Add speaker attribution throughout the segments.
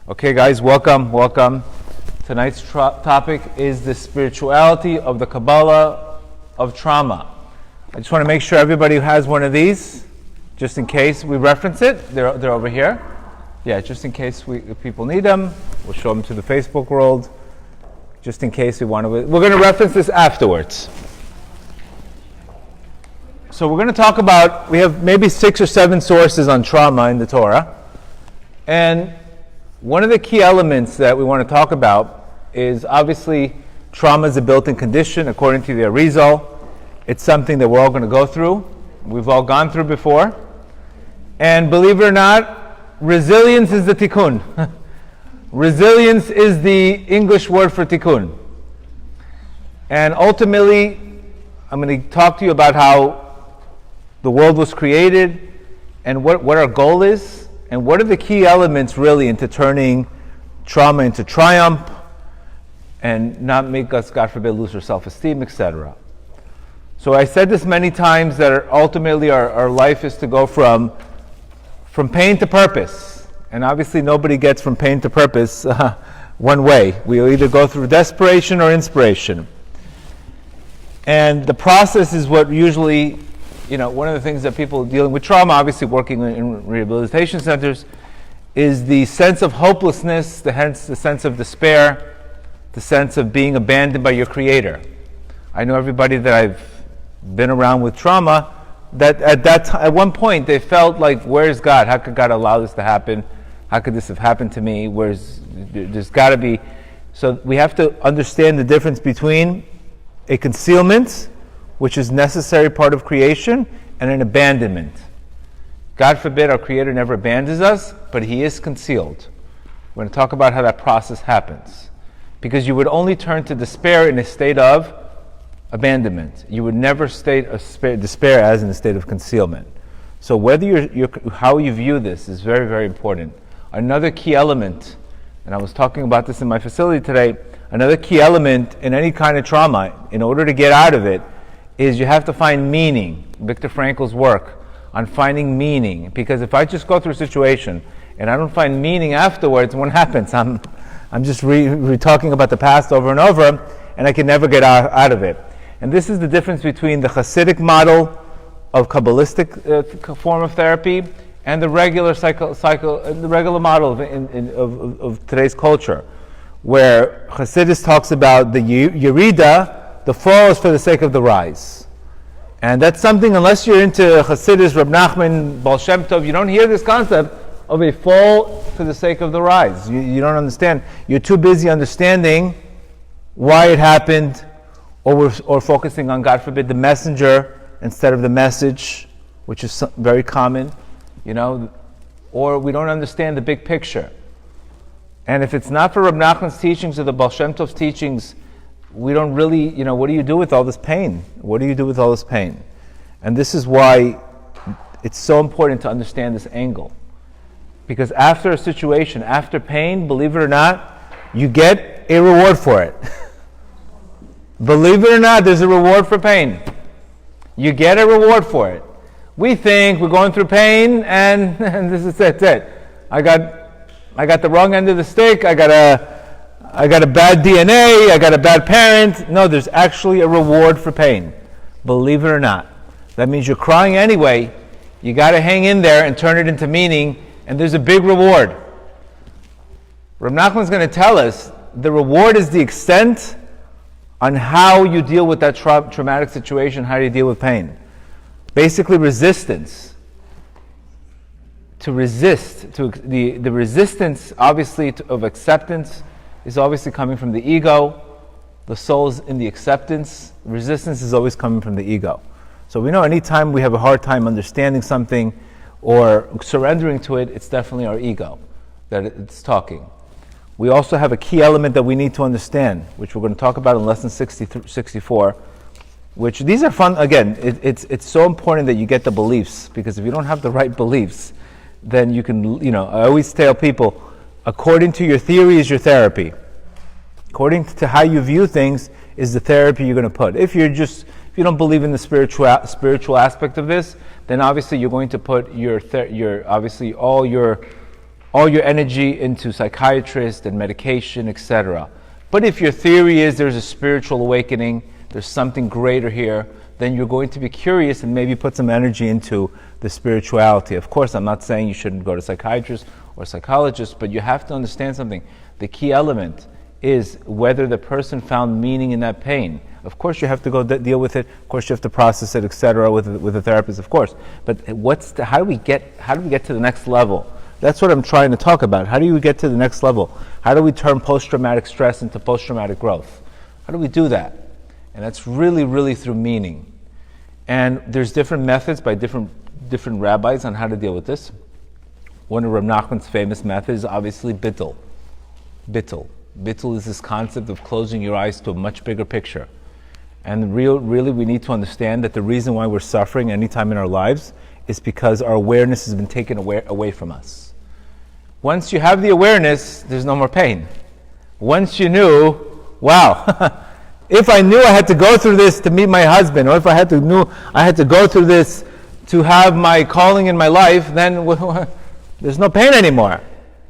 Speaker 1: Okay, guys, welcome. Tonight's topic is the spirituality of the Kabbalah of trauma. I just want to make sure everybody has one of these, just in case we reference it. They're over here. Yeah, just in case if people need them, we'll show them to the Facebook world. Just in case we want to. We're going to reference this afterwards. So we're going to talk about, we have maybe 6 or 7 sources on trauma in the Torah. And one of the key elements that we want to talk about is obviously trauma is a built-in condition according to the Arizal. It's something that we're all going to go through. We've all gone through before. And believe it or not, resilience is the tikkun. Resilience is the English word for tikkun. And ultimately, I'm going to talk to you about how the world was created and what our goal is and what are the key elements really into turning trauma into triumph and not make us, God forbid, lose our self-esteem, etc. So I said this many times that ultimately our life is to go from pain to purpose. And obviously nobody gets from pain to purpose one way. We'll either go through desperation or inspiration. And the process is what usually, one of the things that people dealing with trauma, obviously working in rehabilitation centers, is the sense of hopelessness, hence the sense of despair, the sense of being abandoned by your creator. I know everybody that I've been around with trauma, that at one point they felt like, where's God? How could God allow this to happen? How could this have happened to me? There's got to be. So we have to understand the difference between a concealment, which is necessary part of creation, and an abandonment. God forbid our Creator never abandons us, but He is concealed. We're going to talk about how that process happens. Because you would only turn to despair in a state of abandonment. You would never state despair as in a state of concealment. So whether how you view this is very, very important. Another key element, and I was talking about this in my facility today, another key element in any kind of trauma, in order to get out of it, is you have to find meaning. Viktor Frankl's work on finding meaning. Because if I just go through a situation and I don't find meaning afterwards, what happens? I'm just talking about the past over and over, and I can never get out of it. And this is the difference between the Hasidic model of Kabbalistic form of therapy and the regular the regular model of today's culture, where Hasidus talks about the Yerida. The fall is for the sake of the rise. And that's something, unless you're into Hasidus, Reb Nachman, Baal Shem Tov, you don't hear this concept of a fall for the sake of the rise. You don't understand. You're too busy understanding why it happened, or focusing on, God forbid, the messenger instead of the message, which is very common, or we don't understand the big picture. And if it's not for Reb Nachman's teachings or the Baal Shem Tov's teachings, we don't really, what do you do with all this pain? What do you do with all this pain? And this is why it's so important to understand this angle. Because after a situation, after pain, believe it or not, you get a reward for it. Believe it or not, there's a reward for pain. You get a reward for it. We think we're going through pain and this is it. I got the wrong end of the stick, I got a bad DNA, I got a bad parent. No, there's actually a reward for pain. Believe it or not. That means you're crying anyway. You got to hang in there and turn it into meaning, and there's a big reward. Reb Nachman's going to tell us the reward is the extent on how you deal with that traumatic situation, how you deal with pain. Basically resistance. To resist, the resistance obviously of acceptance is obviously coming from the ego. The soul is in the acceptance. Resistance is always coming from the ego. So we know anytime we have a hard time understanding something or surrendering to it, it's definitely our ego that it's talking. We also have a key element that we need to understand, which we're going to talk about in lesson 64, which these are fun. Again, it's so important that you get the beliefs, because if you don't have the right beliefs, then you can, I always tell people, according to your theory is your therapy. According to how you view things is the therapy you're going to put. If you don't believe in the spiritual aspect of this, then obviously you're going to put your obviously all your all your energy into psychiatrists and medication, etc. But if your theory is there's a spiritual awakening, there's something greater here, then you're going to be curious and maybe put some energy into the spirituality. Of course, I'm not saying you shouldn't go to psychiatrists or psychologists, but you have to understand something. The key element is whether the person found meaning in that pain. Of course, you have to go deal with it. Of course, you have to process it, etc., with a therapist, of course. But how do we get to the next level? That's what I'm trying to talk about. How do you get to the next level? How do we turn post-traumatic stress into post-traumatic growth? How do we do that? And that's really, really through meaning. And there's different methods by different rabbis on how to deal with this. One of Reb Nachman's famous methods is obviously bittul. Bittul. Bittul is this concept of closing your eyes to a much bigger picture. And really we need to understand that the reason why we're suffering any time in our lives is because our awareness has been taken away from us. Once you have the awareness, there's no more pain. Once you knew, wow, if I knew I had to go through this to meet my husband, or if I knew I had to go through this to have my calling in my life, then there's no pain anymore.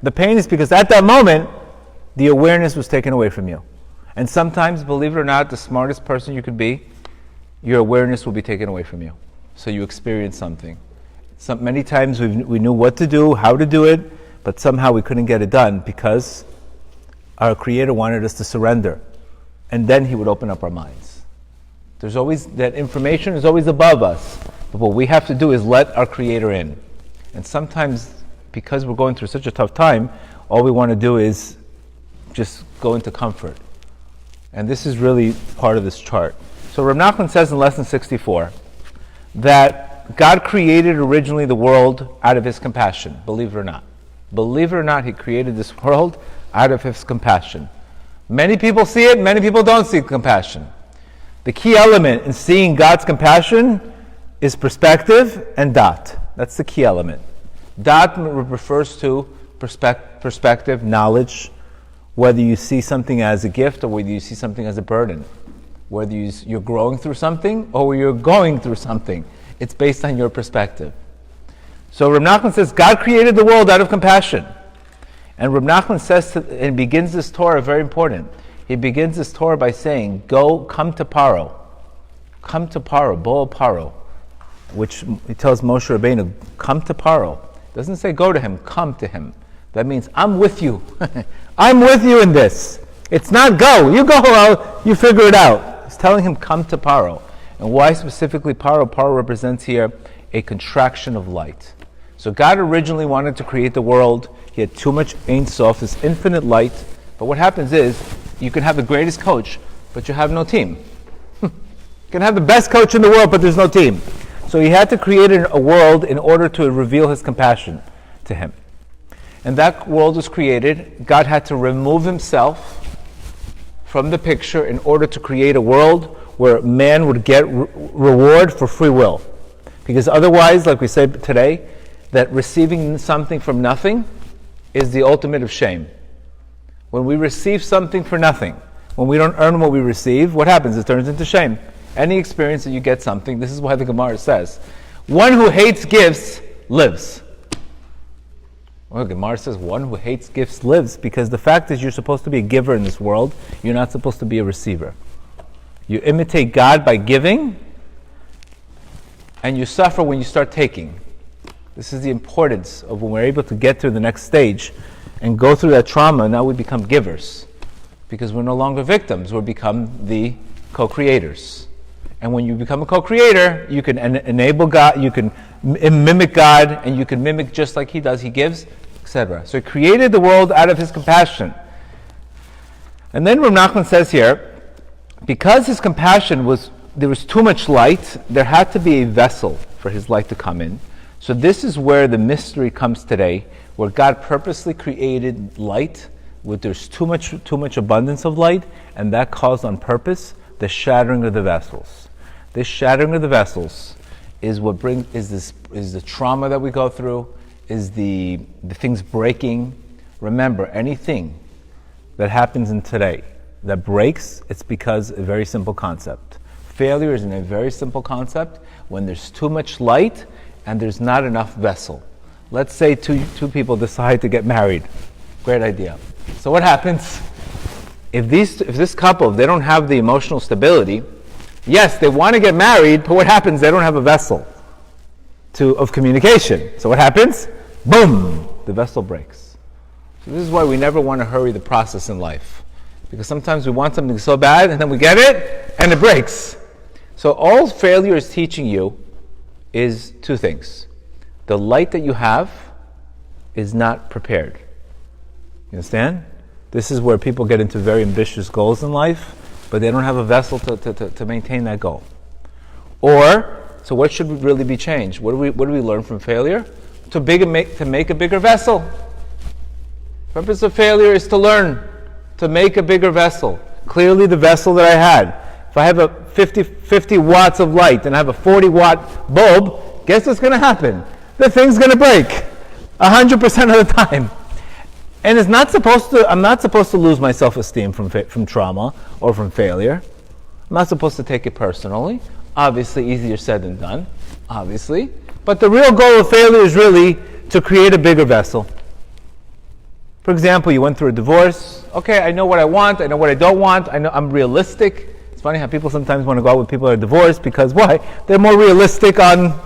Speaker 1: The pain is because at that moment, the awareness was taken away from you. And sometimes, believe it or not, the smartest person you could be, your awareness will be taken away from you. So you experience something. Many times we knew what to do, how to do it, but somehow we couldn't get it done because our Creator wanted us to surrender. And then He would open up our minds. There's always, that information is always above us. But what we have to do is let our Creator in. And sometimes, because we're going through such a tough time, all we want to do is just go into comfort. And this is really part of this chart. So Reb Nachman says in lesson 64 that God created originally the world out of His compassion, believe it or not. Believe it or not, He created this world out of His compassion. Many people see it, many people don't see compassion. The key element in seeing God's compassion is perspective and dat. That's the key element. Dat refers to perspective, knowledge, whether you see something as a gift or whether you see something as a burden. Whether you're growing through something or you're going through something. It's based on your perspective. So Reb Nachman says, God created the world out of compassion. And Reb Nachman says, and begins this Torah, very important. He begins this Torah by saying, come to Paro. Come to Paro, Bo'o Paro. Which he tells Moshe Rabbeinu, come to Paro. Doesn't say go to him, come to him. That means, I'm with you. I'm with you in this. It's not go. You go out, you figure it out. He's telling him, come to Paro. And why specifically Paro? Paro represents here a contraction of light. So God originally wanted to create the world. He had too much Ein Sof, this infinite light. But what happens is, you can have the greatest coach, but you have no team. You can have the best coach in the world, but there's no team. So He had to create a world in order to reveal His compassion to him. And that world was created. God had to remove Himself from the picture in order to create a world where man would get reward for free will. Because otherwise, like we said today, that receiving something from nothing is the ultimate of shame. When we receive something for nothing, when we don't earn what we receive, what happens? It turns into shame. Any experience that you get something, this is why the Gemara says, one who hates gifts lives. Well, Gemara says one who hates gifts lives, because the fact is you're supposed to be a giver in this world. You're not supposed to be a receiver. You imitate God by giving, and you suffer when you start taking. This is the importance of when we're able to get to the next stage and go through that trauma. Now we become givers, because we're no longer victims. We become the co-creators. And when you become a co-creator, you can enable God, you can mimic God, and you can mimic just like He does. He gives, etc. So He created the world out of His compassion. And then Reb Nachman says here, because His compassion there was too much light, there had to be a vessel for His light to come in. So this is where the mystery comes today, where God purposely created light, where there's too much abundance of light, and that caused on purpose the shattering of the vessels. This shattering of the vessels is what is the trauma that we go through, is the things breaking. Remember, anything that happens in today that breaks, it's because a very simple concept. Failure is in a very simple concept when there's too much light and there's not enough vessel. Let's say two people decide to get married. Great idea. So what happens? If this couple, if they don't have the emotional stability, yes, they want to get married, but what happens? They don't have a vessel of communication. So what happens? Boom! The vessel breaks. So this is why we never want to hurry the process in life. Because sometimes we want something so bad, and then we get it, and it breaks. So all failure is teaching you is two things. The light that you have is not prepared. You understand? This is where people get into very ambitious goals in life, but they don't have a vessel to maintain that goal. Or, so what should really be changed? What do we learn from failure? To make a bigger vessel. The purpose of failure is to learn, to make a bigger vessel. Clearly the vessel that I had. If I have a 50 watts of light and I have a 40 watt bulb, guess what's going to happen? The thing's going to break 100% of the time. And I'm not supposed to lose my self-esteem from trauma or from failure. I'm not supposed to take it personally. Obviously, easier said than done. Obviously. But the real goal of failure is really to create a bigger vessel. For example, you went through a divorce. Okay, I know what I want. I know what I don't want. I know I'm realistic. It's funny how people sometimes want to go out with people that are divorced because why? They're more realistic on.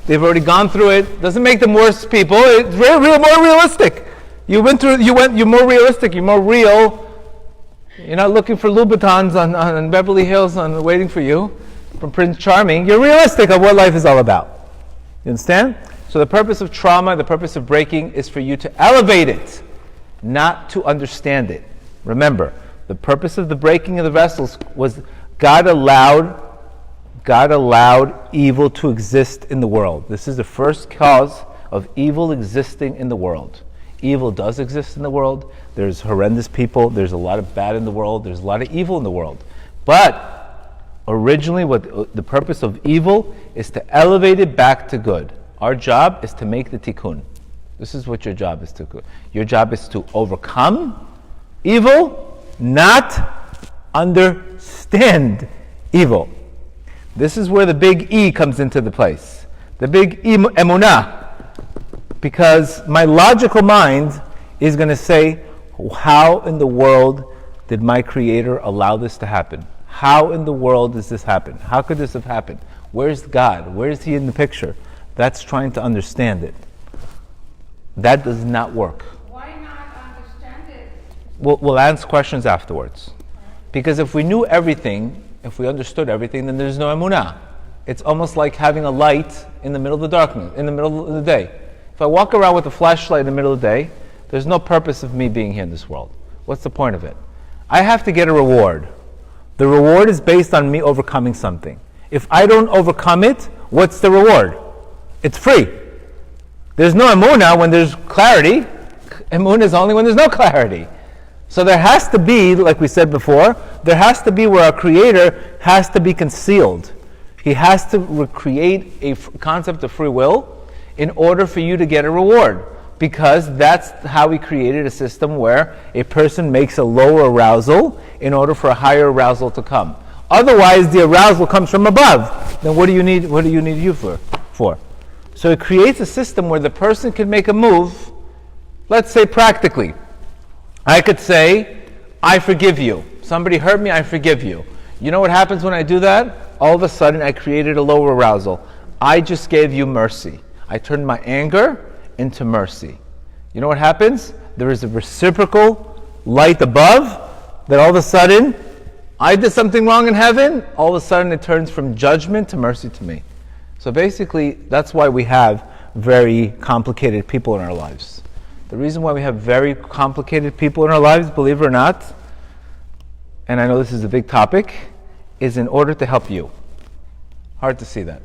Speaker 1: They've already gone through it. Doesn't make them worse people. It's more realistic. You're more realistic, you're more real. You're not looking for Louboutins on Beverly Hills waiting for you from Prince Charming. You're realistic of what life is all about. You understand? So the purpose of trauma, the purpose of breaking is for you to elevate it, not to understand it. Remember, the purpose of the breaking of the vessels was God allowed evil to exist in the world. This is the first cause of evil existing in the world. Evil does exist in the world. There's horrendous people. There's a lot of bad in the world. There's a lot of evil in the world. But originally, what the purpose of evil is to elevate it back to good. Our job is to make the tikkun. This is what your job is to do. Your job is to overcome evil, not understand evil. This is where the big E comes into the place. The big emunah. Because my logical mind is going to say, how in the world did my Creator allow this to happen? How in the world does this happen? How could this have happened? Where's God? Where is He in the picture? That's trying to understand it. That does not work.
Speaker 2: Why not understand it?
Speaker 1: We'll answer questions afterwards. Because if we knew everything, if we understood everything, then there's no emunah. It's almost like having a light in the middle of the darkness, in the middle of the day. If I walk around with a flashlight in the middle of the day, there's no purpose of me being here in this world. What's the point of it? I have to get a reward. The reward is based on me overcoming something. If I don't overcome it, what's the reward? It's free. There's no emunah when there's clarity. Emunah is only when there's no clarity. So there has to be, like we said before, there has to be where our Creator has to be concealed. He has to recreate a concept of free will in order for you to get a reward, because that's how we created a system where a person makes a lower arousal in order for a higher arousal to come. Otherwise, the arousal comes from above. Then what do you need you for? So it creates a system where the person can make a move. Let's say practically, I could say, I forgive you. Somebody hurt me, I forgive you. You know what happens when I do that? All of a sudden, I created a lower arousal. I just gave you mercy. I turned my anger into mercy. You know what happens? There is a reciprocal light above that all of a sudden, I did something wrong in heaven, all of a sudden it turns from judgment to mercy to me. So basically, that's why we have very complicated people in our lives. The reason why we have very complicated people in our lives, believe it or not, and I know this is a big topic, is in order to help you. Hard to see that.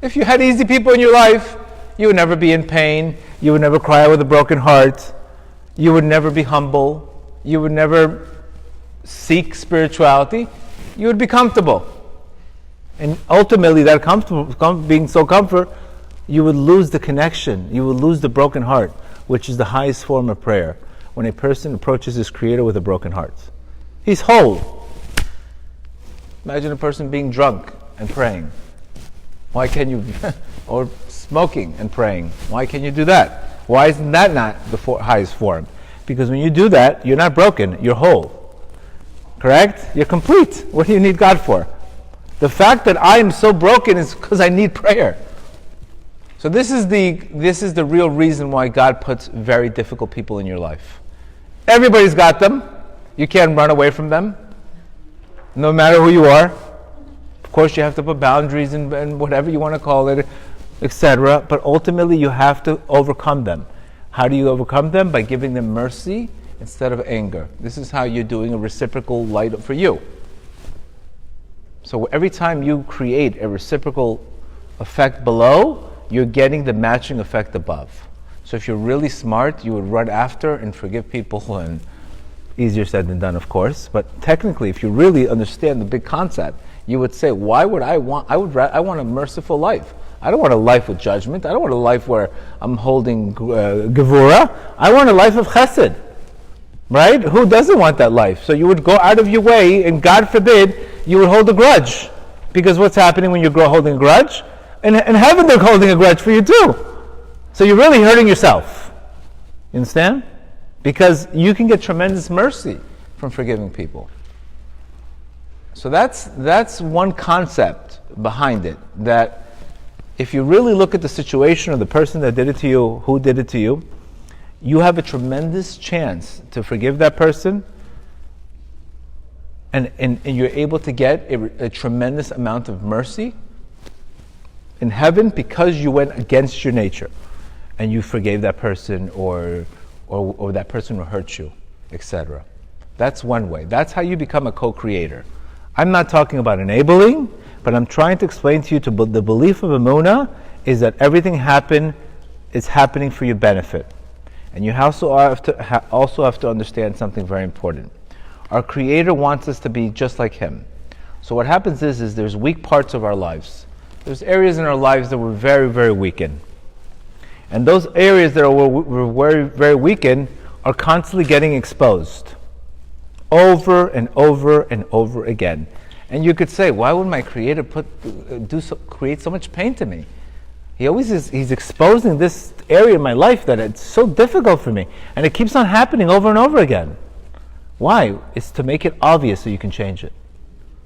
Speaker 1: If you had easy people in your life, you would never be in pain, you would never cry with a broken heart, you would never be humble, you would never seek spirituality, you would be comfortable. And ultimately, that being so comfort, you would lose the connection, you would lose the broken heart, which is the highest form of prayer, when a person approaches his Creator with a broken heart. He's whole. Imagine a person being drunk and praying. Why can't you? or smoking and praying. Why can't you do that? Why isn't that not the highest form? Because when you do that, you're not broken, you're whole. Correct? You're complete. What do you need God for? The fact that I am so broken is because I need prayer. So this is the real reason why God puts very difficult people in your life. Everybody's got them. You can't run away from them, no matter who you are. Of course, you have to put boundaries and whatever you want to call it, etc. But ultimately, you have to overcome them. How do you overcome them? By giving them mercy instead of anger. This is how you're doing a reciprocal light for you. So every time you create a reciprocal effect below, you're getting the matching effect above. So if you're really smart, you would run after and forgive people, and easier said than done, of course. But technically, if you really understand the big concept, you would say, why would I want a merciful life. I don't want a life with judgment. I don't want a life where I'm holding gevura. I want a life of chesed. Right? Who doesn't want that life? So you would go out of your way, and God forbid, you would hold a grudge. Because what's happening when you're holding a grudge? In heaven, they're holding a grudge for you too. So you're really hurting yourself. You understand? Because you can get tremendous mercy from forgiving people. So that's one concept behind it. That if you really look at the situation of the person that did it to you, who did it to you, you have a tremendous chance to forgive that person, and you're able to get a tremendous amount of mercy in heaven because you went against your nature and you forgave that person or that person who hurt you, etc. That's one way. That's how you become a co-creator. I'm not talking about enabling, but I'm trying to explain to you the belief of Emunah is that everything is happening for your benefit. And you also have to understand something very important. Our Creator wants us to be just like Him. So what happens is there's weak parts of our lives. There's areas in our lives that we're very, very weak in. And those areas that we're very, very weak in are constantly getting exposed. Over and over and over again. And you could say, why would my Creator create so much pain to me? He's exposing this area in my life that it's so difficult for me. And it keeps on happening over and over again. Why? It's to make it obvious so you can change it.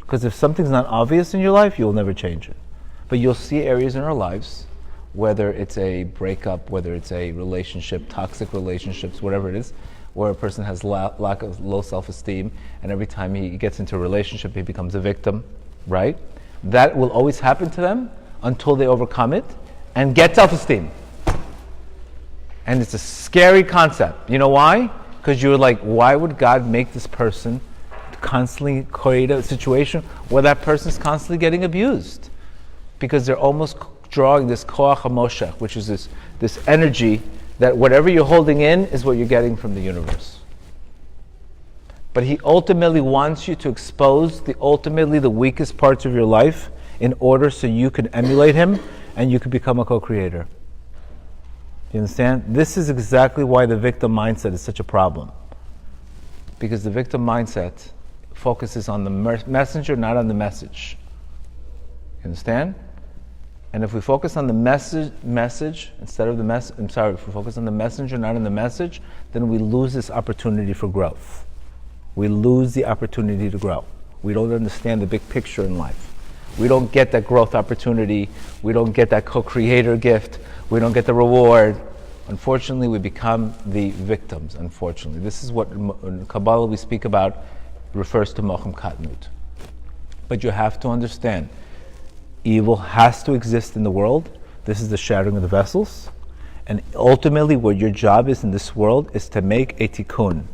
Speaker 1: Because if something's not obvious in your life, you'll never change it. But you'll see areas in our lives, whether it's a breakup, whether it's a relationship, toxic relationships, whatever it is, where a person has lack of low self-esteem, and every time he gets into a relationship, he becomes a victim, right? That will always happen to them until they overcome it and get self-esteem. And it's a scary concept. You know why? Because you're like, why would God make this person constantly create a situation where that person's constantly getting abused? Because they're almost drawing this koach hamoshech, which is this energy that whatever you're holding in is what you're getting from the universe. But He ultimately wants you to expose the weakest parts of your life in order so you can emulate Him and you can become a co-creator. You understand? This is exactly why the victim mindset is such a problem. Because the victim mindset focuses on the messenger, not on the message. You understand? And if we focus on the message instead of if we focus on the messenger, not on the message, then we lose this opportunity for growth. We lose the opportunity to grow. We don't understand the big picture in life. We don't get that growth opportunity. We don't get that co-creator gift. We don't get the reward. Unfortunately, we become the victims, unfortunately. This is what in Kabbalah we speak about, refers to Mochem Katnut. But you have to understand, evil has to exist in the world. This is the shattering of the vessels. And ultimately, what your job is in this world is to make a tikkun.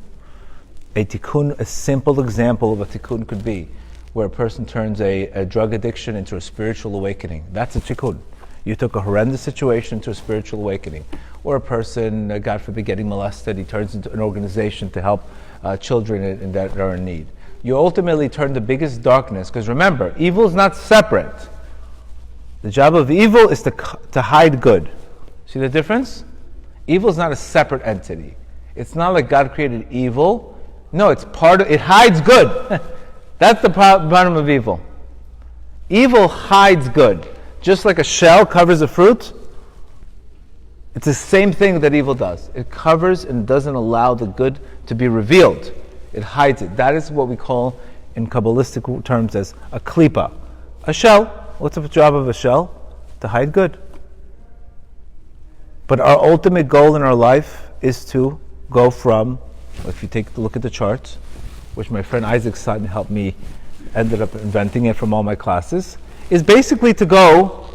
Speaker 1: A tikkun, a simple example of a tikkun could be where a person turns a drug addiction into a spiritual awakening. That's a tikkun. You took a horrendous situation to a spiritual awakening. Or a person, God forbid, getting molested, he turns into an organization to help children that are in need. You ultimately turn the biggest darkness, because remember, evil is not separate. The job of evil is to hide good. See the difference? Evil is not a separate entity. It's not like God created evil. No, it hides good. That's the bottom of evil. Evil hides good. Just like a shell covers a fruit, it's the same thing that evil does. It covers and doesn't allow the good to be revealed. It hides it. That is what we call, in Kabbalistic terms, as a klipa. A shell. What's the job of a shell? To hide good. But our ultimate goal in our life is to go from, if you take a look at the charts, which my friend Isaac's son helped me, ended up inventing it from all my classes, is basically to go,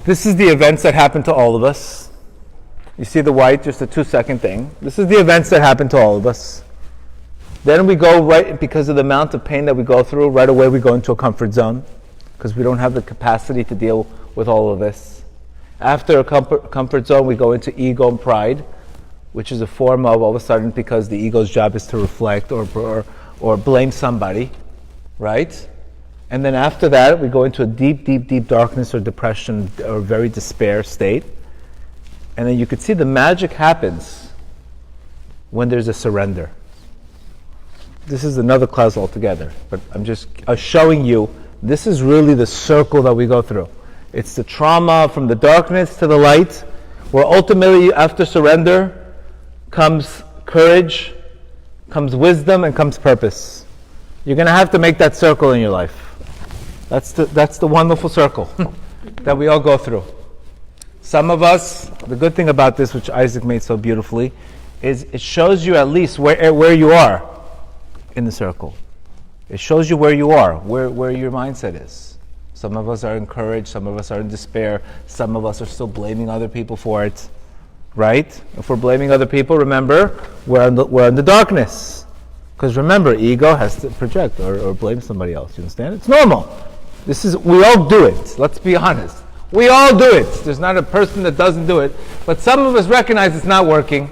Speaker 1: this is the events that happen to all of us. You see the white, just a 2-second thing. This is the events that happen to all of us. Then we go right, because of the amount of pain that we go through, right away we go into a comfort zone, because we don't have the capacity to deal with all of this. After a comfort zone, we go into ego and pride, which is a form of, all of a sudden, because the ego's job is to reflect or blame somebody, right? And then after that, we go into a deep, deep, deep darkness or depression or very despair state. And then you could see the magic happens when there's a surrender. This is another class altogether, but I'm just showing you, this is really the circle that we go through. It's the trauma from the darkness to the light, where ultimately after surrender comes courage, comes wisdom, and comes purpose. You're going to have to make that circle in your life. That's the wonderful circle that we all go through. Some of us, the good thing about this, which Isaac made so beautifully, is it shows you at least where you are in the circle. It shows you where you are, where your mindset is. Some of us are encouraged, some of us are in despair, some of us are still blaming other people for it, right? If we're blaming other people, remember, we're in the darkness. Because remember, ego has to project or blame somebody else. You understand? It's normal. We all do it. Let's be honest. We all do it. There's not a person that doesn't do it. But some of us recognize it's not working.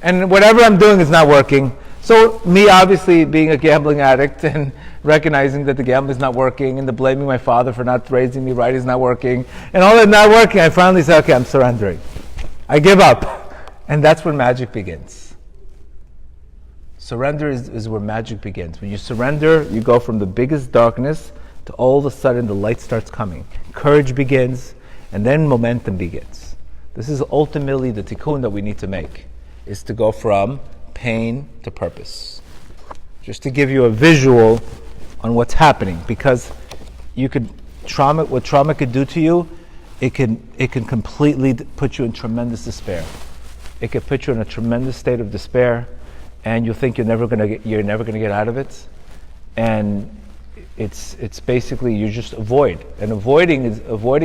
Speaker 1: And whatever I'm doing is not working. So me obviously being a gambling addict and recognizing that the gambling is not working and the blaming my father for not raising me right is not working. And all that not working, I finally say, okay, I'm surrendering. I give up. And that's where magic begins. Surrender is where magic begins. When you surrender, you go from the biggest darkness to all of a sudden the light starts coming. Courage begins, and then momentum begins. This is ultimately the tikkun that we need to make, is to go from pain to purpose. Just to give you a visual on what's happening, because what trauma could do to you, it can completely put you in tremendous despair. It could put you in a tremendous state of despair, and you'll think you're never gonna get out of it, and it's basically you just avoid. And avoiding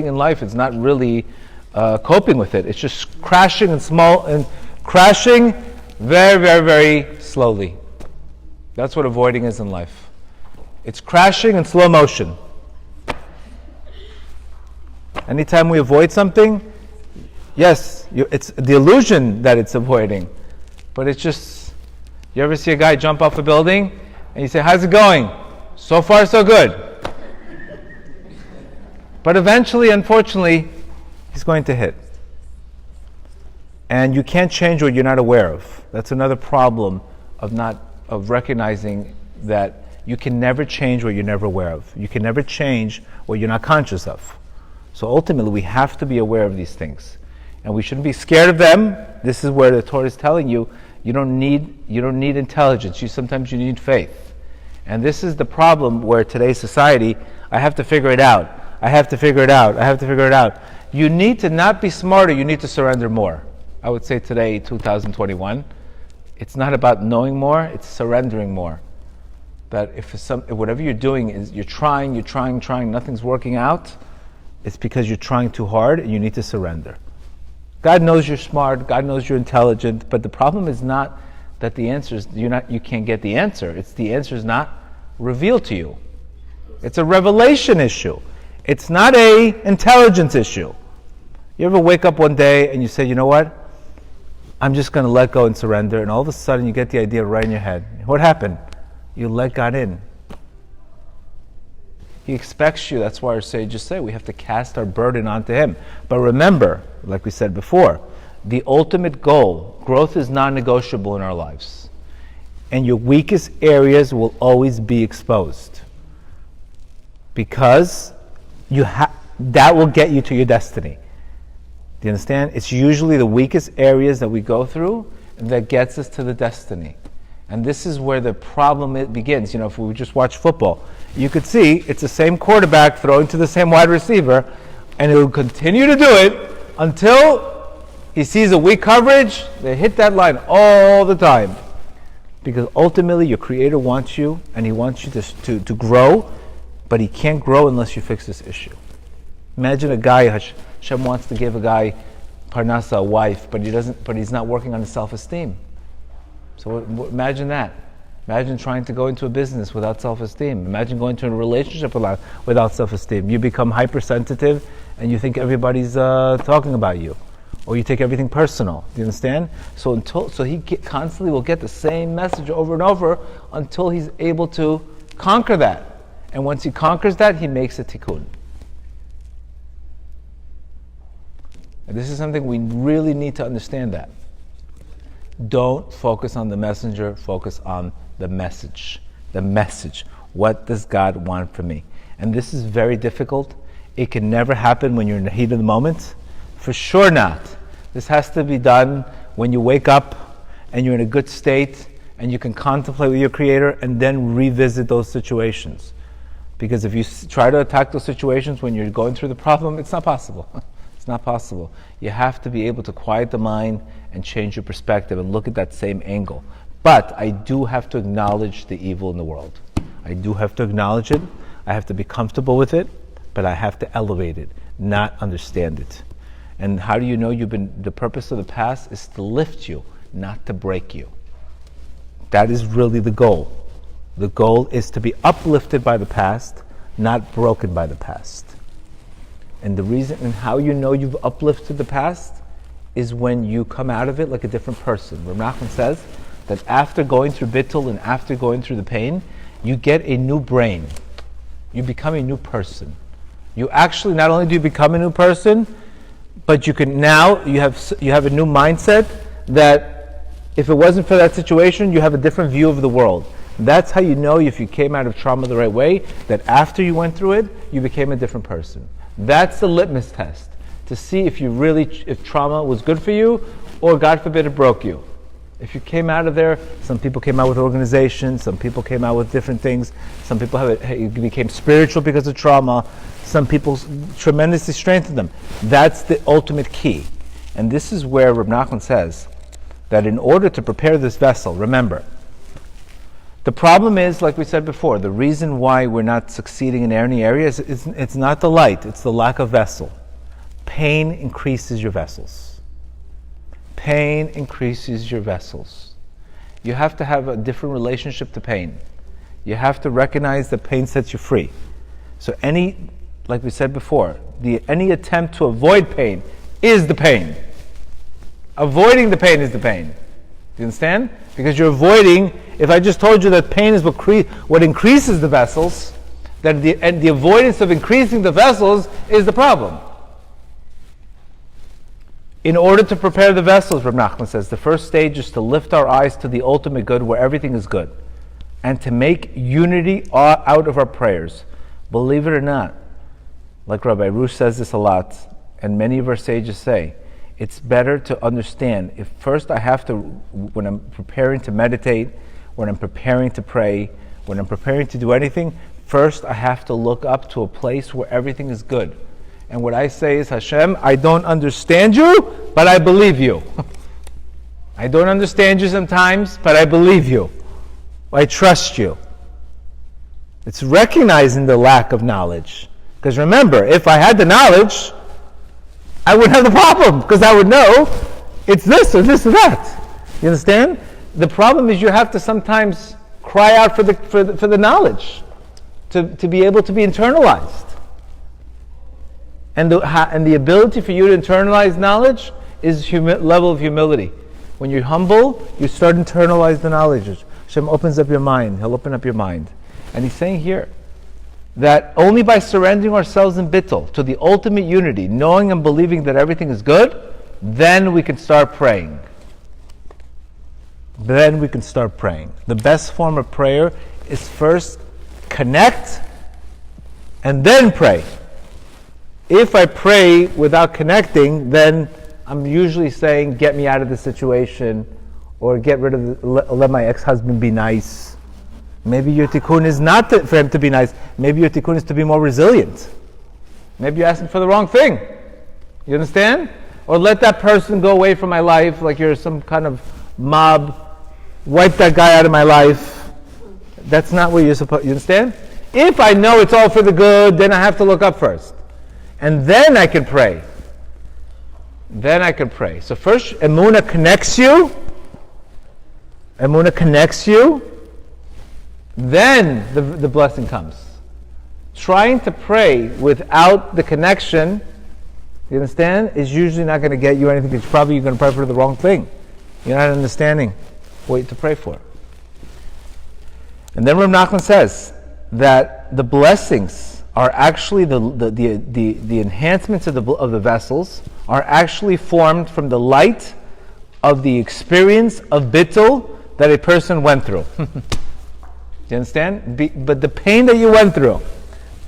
Speaker 1: in life is not really coping with it. It's just crashing crashing very, very, very slowly. That's what avoiding is in life. It's crashing in slow motion. Anytime we avoid something, yes, it's the illusion that it's avoiding, but it's just, you ever see a guy jump off a building and you say, how's it going? So far, so good. But eventually, unfortunately, he's going to hit. And you can't change what you're not aware of. That's another problem of recognizing that you can never change what you're never aware of. You can never change what you're not conscious of. So ultimately, we have to be aware of these things. And we shouldn't be scared of them. This is where the Torah is telling you, you don't need intelligence. Sometimes you need faith. And this is the problem where today's society, I have to figure it out. I have to figure it out. You need to not be smarter, you need to surrender more. I would say today, 2021, it's not about knowing more, it's surrendering more. That if whatever you're doing is you're trying, nothing's working out, it's because you're trying too hard and you need to surrender. God knows you're smart, God knows you're intelligent, but the problem is not that the answer is you can't get the answer. It's the answer is not revealed to you. It's a revelation issue. It's not a intelligence issue. You ever wake up one day and you say, you know what? I'm just going to let go and surrender, and all of a sudden you get the idea right in your head. What happened? You let God in. He expects you. That's why our sages say we have to cast our burden onto Him. But remember, like we said before, the ultimate goal, growth is non-negotiable in our lives. And your weakest areas will always be exposed. Because that will get you to your destiny. Do you understand? It's usually the weakest areas that we go through that gets us to the destiny. And this is where the problem begins. If we just watch football, you could see it's the same quarterback throwing to the same wide receiver, and he'll continue to do it until he sees a weak coverage. They hit that line all the time. Because ultimately your Creator wants you, and He wants you to grow, but He can't grow unless you fix this issue. Imagine a guy, Hashem wants to give a guy parnasa, a wife, but he's not working on his self-esteem. So imagine that. Imagine trying to go into a business without self-esteem. Imagine going into a relationship without self-esteem. You become hypersensitive and you think everybody's talking about you. Or you take everything personal. Do you understand? So he constantly will get the same message over and over until he's able to conquer that. And once he conquers that, he makes a tikkun. And this is something we really need to understand that. Don't focus on the messenger, focus on the message. The message. What does God want from me? And this is very difficult. It can never happen when you're in the heat of the moment. For sure not. This has to be done when you wake up and you're in a good state and you can contemplate with your Creator and then revisit those situations. Because if you try to attack those situations when you're going through the problem, it's not possible. It's not possible. You have to be able to quiet the mind and change your perspective and look at that same angle. But I do have to acknowledge the evil in the world. I do have to acknowledge it. I have to be comfortable with it, but I have to elevate it, not understand it. And how do you know the purpose of the past is to lift you, not to break you. That is really the goal. The goal is to be uplifted by the past, not broken by the past. And the reason and how you know you've uplifted the past is when you come out of it like a different person. Rav Nachman says that after going through bittul and after going through the pain, you get a new brain. You become a new person. You actually, not only do you become a new person, but you have a new mindset that if it wasn't for that situation, you have a different view of the world. That's how you know if you came out of trauma the right way, that after you went through it, you became a different person. That's the litmus test to see if trauma was good for you or, God forbid, it broke you. If you came out of there, some people came out with organizations, some people came out with different things, some people became spiritual because of trauma, some people tremendously strengthened them. That's the ultimate key. And this is where Reb Nachman says that in order to prepare this vessel, remember, the problem is, like we said before, the reason why we're not succeeding in any areas is it's not the light, it's the lack of vessel. Pain increases your vessels. Pain increases your vessels. You have to have a different relationship to pain. You have to recognize that pain sets you free. So like we said before, any attempt to avoid pain is the pain. Avoiding the pain is the pain. Do you understand? Because you're avoiding, if I just told you that pain is what increases the vessels, that the avoidance of increasing the vessels is the problem. In order to prepare the vessels, Reb Nachman says, the first stage is to lift our eyes to the ultimate good where everything is good, and to make unity out of our prayers. Believe it or not, like Rabbi Rush says this a lot, and many of our sages say, it's better to understand, if first I have to, when I'm preparing to meditate, when I'm preparing to pray, when I'm preparing to do anything, first I have to look up to a place where everything is good. And what I say is, Hashem, I don't understand you, but I believe you. I don't understand you sometimes, but I believe you. I trust you. It's recognizing the lack of knowledge. Because remember, if I had the knowledge, I wouldn't have the problem, because I would know it's this or this or that. You understand? The problem is you have to sometimes cry out for the knowledge to be able to be internalized. And the ability for you to internalize knowledge is level of humility. When you're humble, you start to internalize the knowledge. Hashem opens up your mind. He'll open up your mind. And he's saying here that only by surrendering ourselves in bittul to the ultimate unity, knowing and believing that everything is good, then we can start praying. Then we can start praying. The best form of prayer is first connect and then pray. If I pray without connecting, then I'm usually saying, get me out of this situation, or get rid of, let my ex-husband be nice. Maybe your tikkun is not for him to be nice. Maybe your tikkun is to be more resilient. Maybe you're asking for the wrong thing. You understand? Or let that person go away from my life like you're some kind of mob. Wipe that guy out of my life. That's not what you're supposed, you understand? If I know it's all for the good, then I have to look up first. And then I can pray. So first, Emunah connects you. Then the blessing comes. Trying to pray without the connection, you understand, is usually not going to get you anything, because probably you're going to pray for the wrong thing. You're not understanding what to pray for. And then Rav Nachman says that the blessings are actually the enhancements of the vessels are actually formed from the light of the experience of bittul that a person went through. You understand? But the pain that you went through,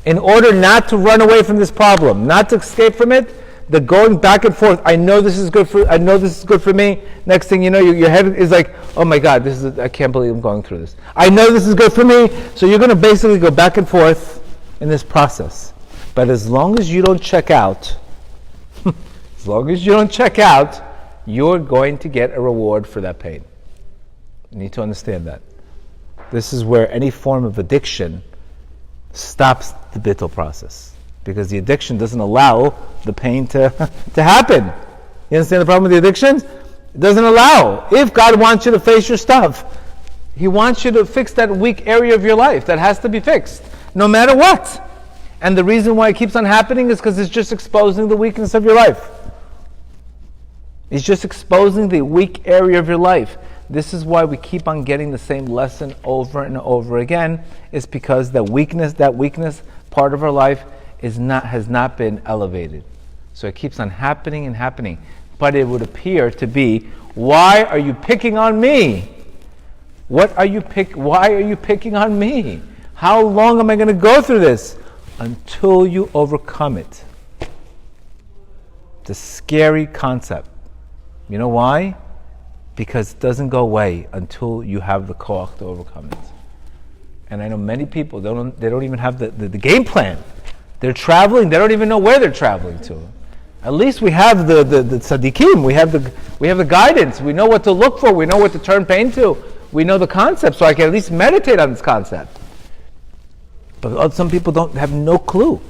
Speaker 1: in order not to run away from this problem, not to escape from it, the going back and forth. I know this is good for me. Next thing you know, your head is like, oh my God, I can't believe I'm going through this. I know this is good for me. So you're going to basically go back and forth in this process. But as long as you don't check out, you're going to get a reward for that pain. You need to understand that. This is where any form of addiction stops the bittul process, because the addiction doesn't allow the pain to happen. You understand the problem with the addiction? It doesn't allow. If God wants you to face your stuff, He wants you to fix that weak area of your life that has to be fixed, no matter what. And the reason why it keeps on happening is because it's just exposing the weakness of your life. It's just exposing the weak area of your life. This is why we keep on getting the same lesson over and over again. It's because that weakness part of our life has not been elevated. So it keeps on happening and happening. But it would appear to be, why are you picking on me? Why are you picking on me? How long am I going to go through this? Until you overcome it. It's a scary concept. You know why? Because it doesn't go away until you have the koach to overcome it. And I know many people, they don't even have the game plan. They're traveling, they don't even know where they're traveling to. At least we have the tzaddikim, we have the guidance, we know what to look for, we know what to turn pain to, we know the concept, so I can at least meditate on this concept. But some people have no clue.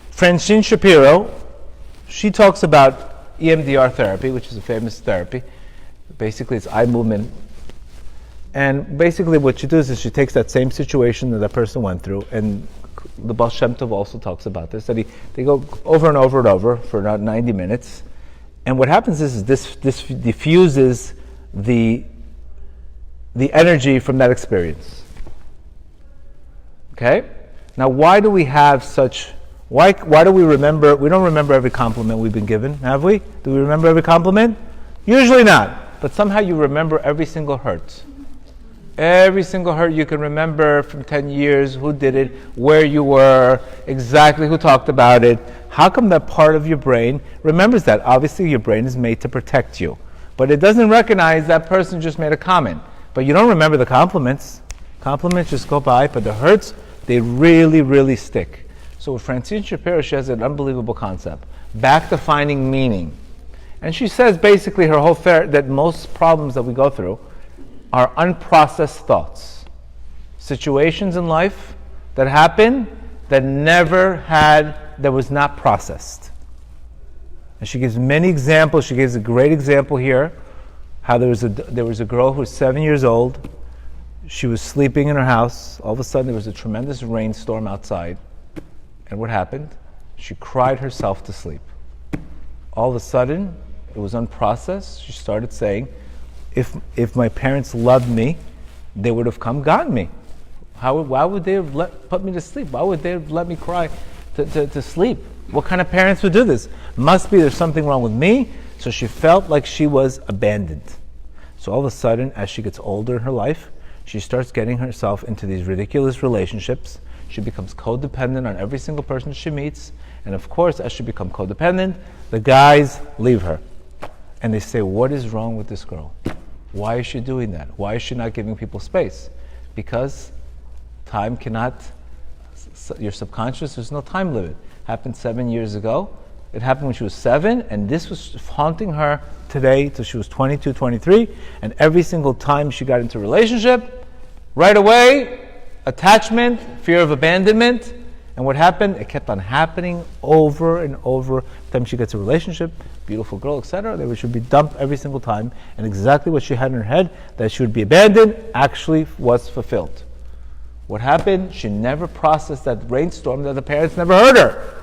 Speaker 1: Francine Shapiro, she talks about Emdr Therapy, which is a famous therapy. Basically, it's eye movement. And basically what she does is she takes that same situation that person went through, and the Baal Shem Tov also talks about this, that they go over and over and over for about 90 minutes. And what happens is this diffuses the energy from that experience. Okay? Now, why do we have such... Why do we remember? We don't remember every compliment we've been given, have we? Do we remember every compliment? Usually not. But somehow you remember every single hurt. Every single hurt you can remember from 10 years, who did it, where you were, exactly who talked about it. How come that part of your brain remembers that? Obviously your brain is made to protect you. But it doesn't recognize that person just made a comment. But you don't remember the compliments. Compliments just go by, but the hurts, they really, really stick. So with Francine Shapiro, she has an unbelievable concept. Back to finding meaning. And she says basically her whole that most problems that we go through are unprocessed thoughts. Situations in life that happen that was not processed. And she gives many examples. She gives a great example here, how there was a girl who was 7 years old. She was sleeping in her house. All of a sudden there was a tremendous rainstorm outside. And what happened? She cried herself to sleep. All of a sudden, it was unprocessed. She started saying, if my parents loved me, they would have come gotten me. Why would they have put me to sleep? Why would they have let me cry to sleep? What kind of parents would do this? Must be there's something wrong with me. So she felt like she was abandoned. So all of a sudden, as she gets older in her life, she starts getting herself into these ridiculous relationships. She becomes codependent on every single person she meets. And of course, as she becomes codependent, the guys leave her. And they say, what is wrong with this girl? Why is she doing that? Why is she not giving people space? Because time cannot, your subconscious, there's no time limit. Happened 7 years ago. It happened when she was 7, and this was haunting her today till she was 22, 23. And every single time she got into a relationship, right away, attachment, fear of abandonment. And what happened? It kept on happening over and over. Every time she gets a relationship, beautiful girl, etc., they should be dumped every single time. And exactly what she had in her head, that she would be abandoned, actually was fulfilled. What happened? She never processed that rainstorm that the parents never heard her.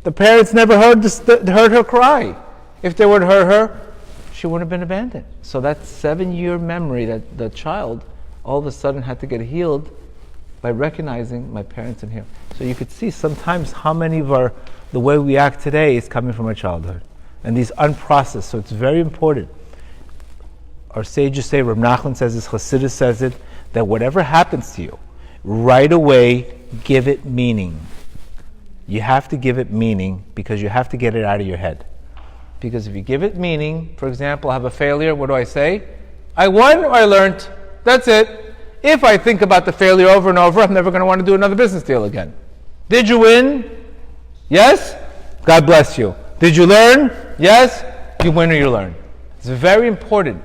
Speaker 1: The parents never heard her cry. If they would have heard her, she wouldn't have been abandoned. So that 7-year memory that the child all of a sudden had to get healed by recognizing my parents in here. So you could see sometimes how many of the way we act today is coming from our childhood. And these unprocessed, so it's very important. Our sages say, Reb Nachman says this, Hasidus says it, that whatever happens to you, right away, give it meaning. You have to give it meaning because you have to get it out of your head. Because if you give it meaning, for example, I have a failure, what do I say? I won or I learned. That's it. If I think about the failure over and over, I'm never going to want to do another business deal again. Did you win? Yes? God bless you. Did you learn? Yes? You win or you learn. It's very important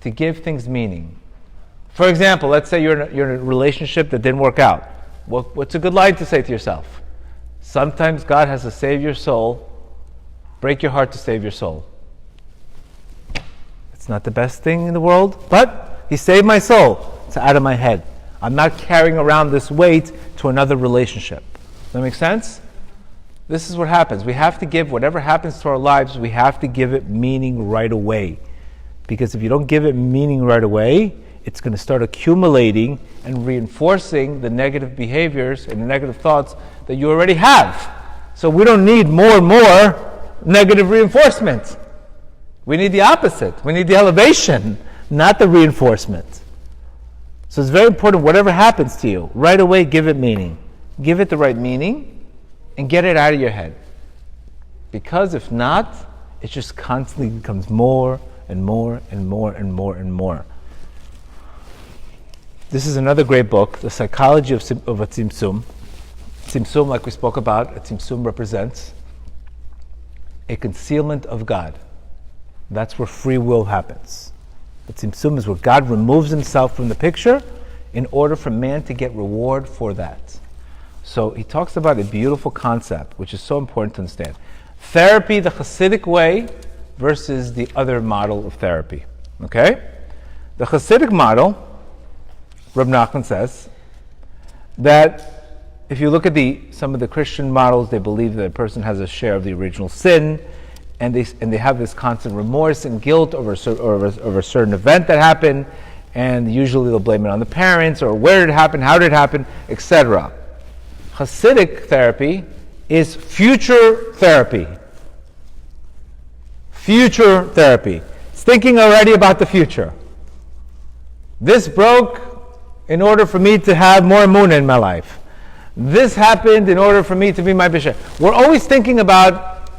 Speaker 1: to give things meaning. For example, let's say you're in a relationship that didn't work out. What's a good line to say to yourself? Sometimes God has to save your soul, break your heart to save your soul. It's not the best thing in the world, but He saved my soul. It's out of my head. I'm not carrying around this weight to another relationship. Does that make sense? This is what happens. We have to give whatever happens to our lives, we have to give it meaning right away. Because if you don't give it meaning right away, it's going to start accumulating and reinforcing the negative behaviors and the negative thoughts that you already have. So we don't need more and more negative reinforcement. We need the opposite. We need the elevation, not the reinforcement. So it's very important, whatever happens to you, right away give it meaning. Give it the right meaning and get it out of your head. Because if not, it just constantly becomes more and more and more and more and more. This is another great book, The Psychology of a Tzimtzum. Tzimtzum, like we spoke about, a Tzimtzum represents a concealment of God. That's where free will happens. The Tzimtzum is where God removes Himself from the picture in order for man to get reward for that. So he talks about a beautiful concept, which is so important to understand. Therapy, the Hasidic way, versus the other model of therapy. Okay? The Hasidic model, Reb Nachman says, that if you look at some of the Christian models, they believe that a person has a share of the original sin, and they have this constant remorse and guilt over a certain event that happened, and usually they'll blame it on the parents, or where did it happen, how did it happen, etc. Hasidic therapy is future therapy. Future therapy. It's thinking already about the future. This broke in order for me to have more emunah in my life. This happened in order for me to be my bishop. We're always thinking about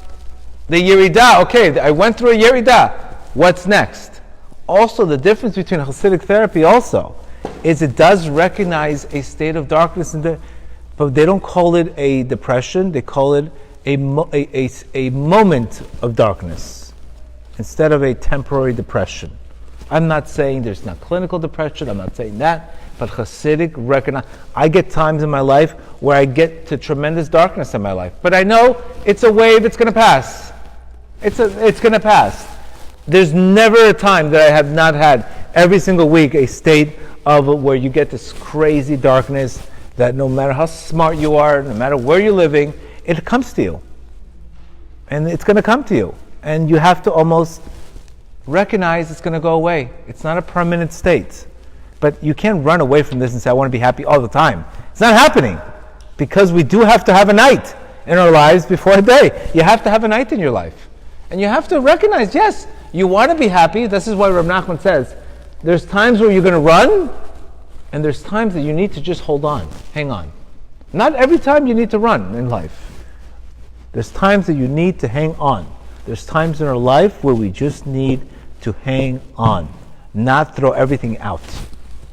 Speaker 1: the Yerida. Okay, I went through a Yerida. What's next? Also, the difference between Hasidic therapy also is it does recognize a state of darkness, but they don't call it a depression. They call it a moment of darkness instead of a temporary depression. I'm not saying there's not clinical depression. I'm not saying that. But Hasidic recognize, I get times in my life where I get to tremendous darkness in my life. But I know it's a wave, it's going to pass. It's going to pass. There's never a time that I have not had every single week a state of where you get this crazy darkness that no matter how smart you are, no matter where you're living, it comes to you. And it's going to come to you. And you have to almost recognize it's going to go away. It's not a permanent state. But you can't run away from this and say, I want to be happy all the time. It's not happening. Because we do have to have a night in our lives before a day. You have to have a night in your life. And you have to recognize, yes, you want to be happy. This is why Reb Nachman says, there's times where you're going to run, and there's times that you need to just hold on, hang on. Not every time you need to run in life. There's times that you need to hang on. There's times in our life where we just need to hang on, not throw everything out,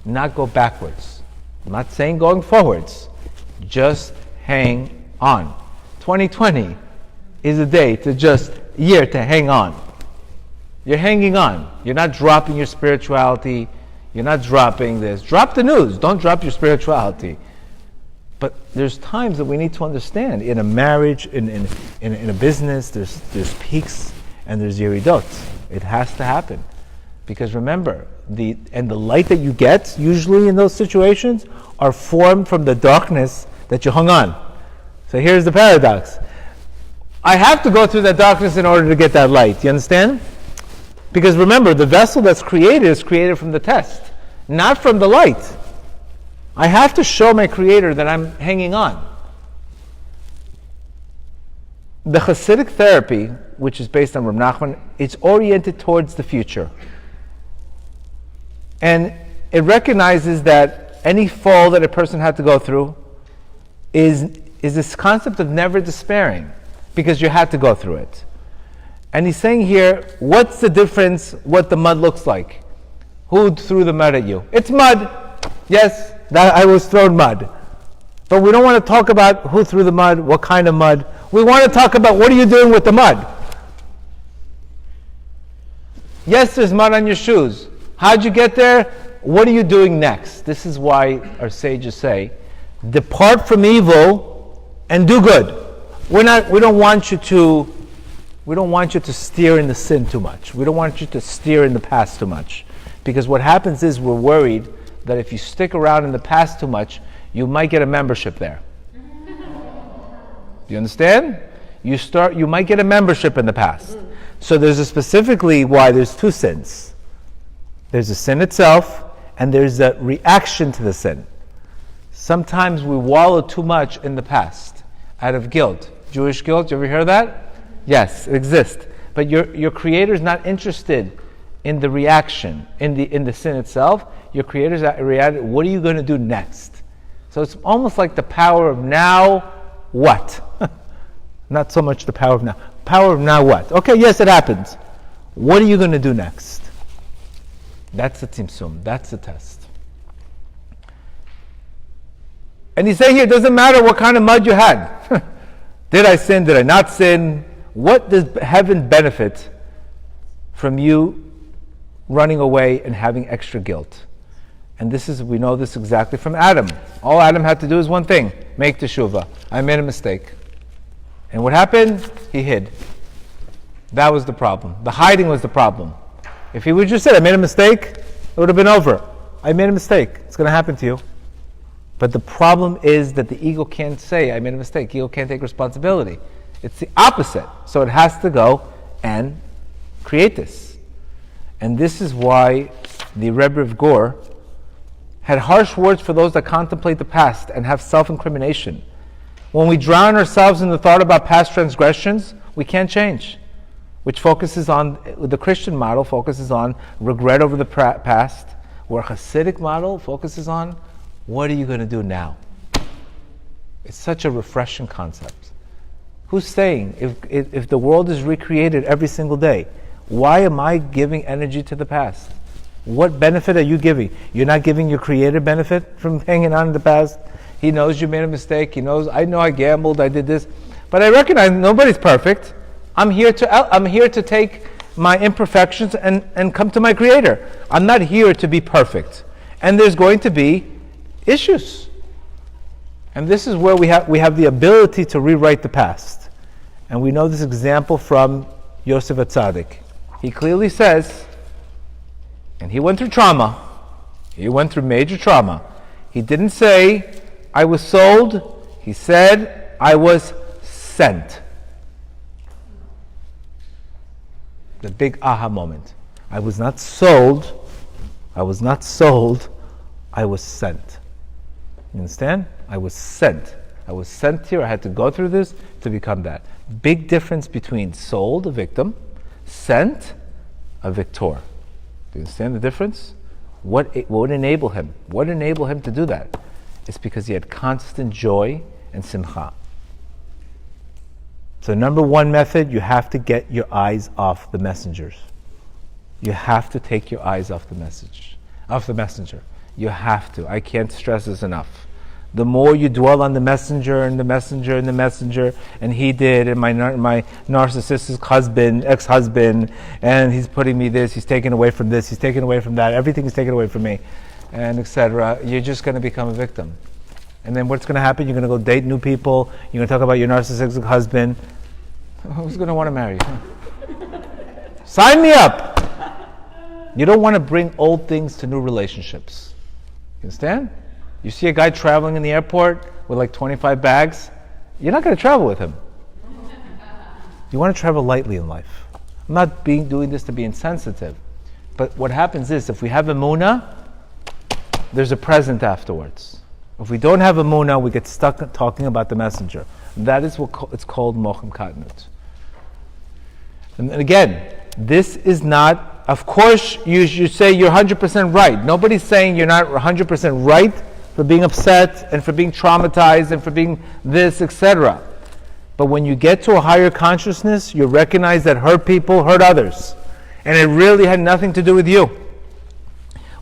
Speaker 1: not go backwards. I'm not saying going forwards, just hang on. 2020 is a year to hang on. You're hanging on. You're not dropping your spirituality. You're not dropping this. Drop the news. Don't drop your spirituality. But there's times that we need to understand. In a marriage, in a business, there's peaks and there's yeridot. It has to happen. Because remember, the light that you get, usually in those situations, are formed from the darkness that you hung on. So here's the paradox. I have to go through that darkness in order to get that light. You understand? Because remember, the vessel that's created is created from the test, not from the light. I have to show my Creator that I'm hanging on. The Hasidic Therapy, which is based on Reb Nachman, it's oriented towards the future. And it recognizes that any fall that a person had to go through is this concept of never despairing, because you had to go through it. And he's saying here, what's the difference what the mud looks like? Who threw the mud at you? It's mud. Yes, I was thrown mud. But we don't want to talk about who threw the mud, what kind of mud. We want to talk about what are you doing with the mud? Yes, there's mud on your shoes. How'd you get there? What are you doing next? This is why our sages say, depart from evil and do good. We don't want you to steer in the sin too much. We don't want you to steer in the past too much. Because what happens is we're worried that if you stick around in the past too much, you might get a membership there. Do you understand? You might get a membership in the past. So there's specifically why there's two sins. There's the sin itself, and there's a reaction to the sin. Sometimes we wallow too much in the past out of guilt. Jewish guilt, you ever hear that? Yes, it exists. But your Creator's not interested in the reaction, in the sin itself. Your Creator's reacted, what are you going to do next? So it's almost like the power of now what? Not so much the power of now. Power of now what? Okay, yes, it happens. What are you going to do next? That's the tzimtzum. That's the test. And he's saying here, it doesn't matter what kind of mud you had. Did I sin? Did I not sin? What does heaven benefit from you running away and having extra guilt? And we know this exactly from Adam. All Adam had to do is one thing, make teshuvah. I made a mistake. And what happened? He hid. That was the problem. The hiding was the problem. If he would just said, I made a mistake, it would have been over. I made a mistake. It's going to happen to you. But the problem is that the ego can't say, I made a mistake. The ego can't take responsibility. It's the opposite. So it has to go and create this. And this is why the Rebbe of Gore had harsh words for those that contemplate the past and have self-incrimination. When we drown ourselves in the thought about past transgressions, we can't change. Which focuses on, the Christian model focuses on regret over the past, where Hasidic model focuses on, what are you going to do now? It's such a refreshing concept. Who's saying, if the world is recreated every single day, why am I giving energy to the past? What benefit are you giving? You're not giving your Creator benefit from hanging on to the past? He knows you made a mistake. He knows, I know I gambled, I did this. But I recognize nobody's perfect. I'm here to take my imperfections and come to my Creator. I'm not here to be perfect. And there's going to be issues. And this is where we have the ability to rewrite the past. And we know this example from Yosef Atzadik. He clearly says, and he went through trauma. He went through major trauma. He didn't say, I was sold. He said, I was sent. The big aha moment. I was not sold. I was not sold. I was sent. You understand? I was sent. I was sent here. I had to go through this to become that. Big difference between sold, a victim, sent, a victor. Do you understand the difference? What would enable him? What enabled him to do that? It's because he had constant joy and simcha. So number one method, you have to get your eyes off the messengers. You have to take your eyes off the messenger. You have to. I can't stress this enough. The more you dwell on the messenger and the messenger and the messenger, and he did, and my narcissistic husband, ex-husband, and he's putting me this, he's taking away from this, he's taking away from that, everything is taken away from me, and etc. You're just going to become a victim. And then what's going to happen? You're going to go date new people. You're going to talk about your narcissistic husband. Who's going to want to marry you? Sign me up. You don't want to bring old things to new relationships. You understand? You see a guy traveling in the airport with like 25 bags, you're not going to travel with him. You want to travel lightly in life. I'm not doing this to be insensitive. But what happens is, if we have emunah, there's a present afterwards. If we don't have emunah, we get stuck talking about the messenger. That is what it's called mochem katnut. And again, this is not, of course, you say you're 100% right. Nobody's saying you're not 100% right for being upset and for being traumatized and for being this, etc. But when you get to a higher consciousness, you recognize that hurt people hurt others. And it really had nothing to do with you.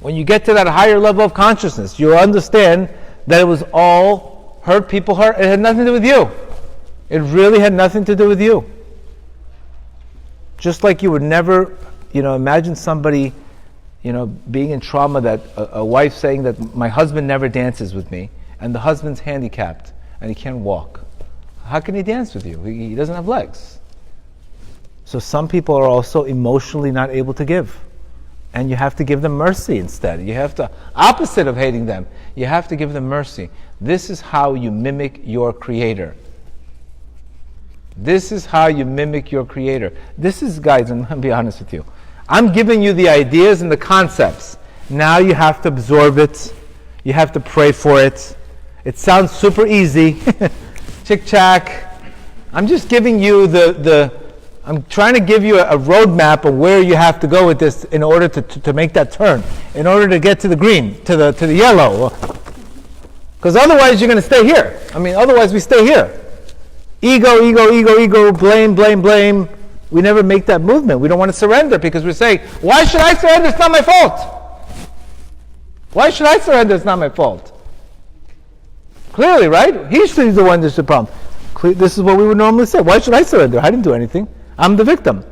Speaker 1: When you get to that higher level of consciousness, you understand that it was all hurt people hurt. It had nothing to do with you. It really had nothing to do with you. Just like you would never, imagine somebody, being in trauma, that a wife saying that my husband never dances with me, and the husband's handicapped and he can't walk. How can he dance with you? He doesn't have legs. So some people are also emotionally not able to give. And you have to give them mercy instead. You have to, opposite of hating them, you have to give them mercy. This is how you mimic your creator. This is how you mimic your creator. This is, guys, I'm going to be honest with you. I'm giving you the ideas and the concepts. Now you have to absorb it. You have to pray for it. It sounds super easy. Chick-chack. I'm just giving you I'm trying to give you a roadmap of where you have to go with this in order to make that turn, in order to get to the green, to the yellow. Because otherwise you're going to stay here. Otherwise we stay here. Ego, blame. We never make that movement. We don't want to surrender because we say, why should I surrender? It's not my fault. Why should I surrender? It's not my fault. Clearly, right? He's the one that's the problem. This is what we would normally say. Why should I surrender? I didn't do anything. I'm the victim.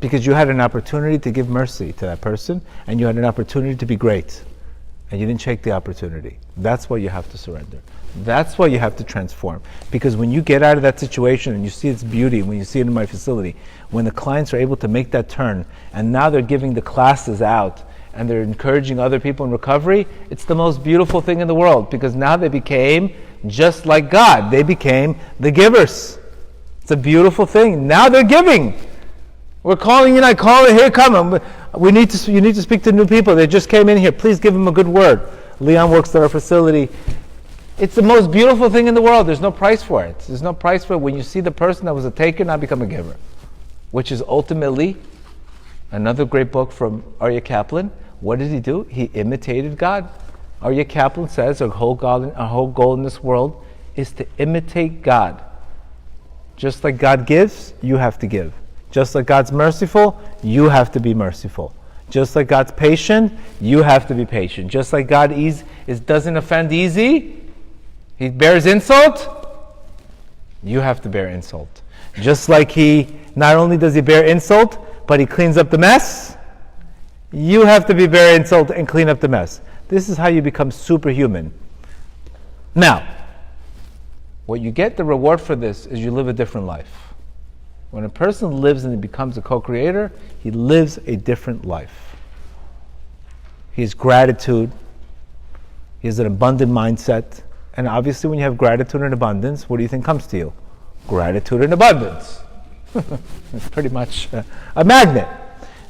Speaker 1: Because you had an opportunity to give mercy to that person, and you had an opportunity to be great. And you didn't take the opportunity. That's why you have to surrender. That's why you have to transform. Because when you get out of that situation and you see its beauty, when you see it in my facility, when the clients are able to make that turn, and now they're giving the classes out, and they're encouraging other people in recovery, it's the most beautiful thing in the world. Because now they became just like God. They became the givers. It's a beautiful thing. Now they're giving. We're calling you, here, come. You need to speak to new people. They just came in here. Please give them a good word. Leon works at our facility. It's the most beautiful thing in the world. There's no price for it. There's no price for it when you see the person that was a taker now become a giver. Which is ultimately another great book from Aryeh Kaplan. What did he do? He imitated God. Aryeh Kaplan says our whole goal in this world is to imitate God. Just like God gives, you have to give. Just like God's merciful, you have to be merciful. Just like God's patient, you have to be patient. Just like God doesn't offend easy, He bears insult, you have to bear insult. Just like He, not only does He bear insult, but He cleans up the mess, you have to bear insult and clean up the mess. This is how you become superhuman. Now, what you get the reward for this is you live a different life. When a person lives and he becomes a co-creator, he lives a different life. He has gratitude. He has an abundant mindset. And obviously when you have gratitude and abundance, what do you think comes to you? Gratitude and abundance. It's pretty much a magnet.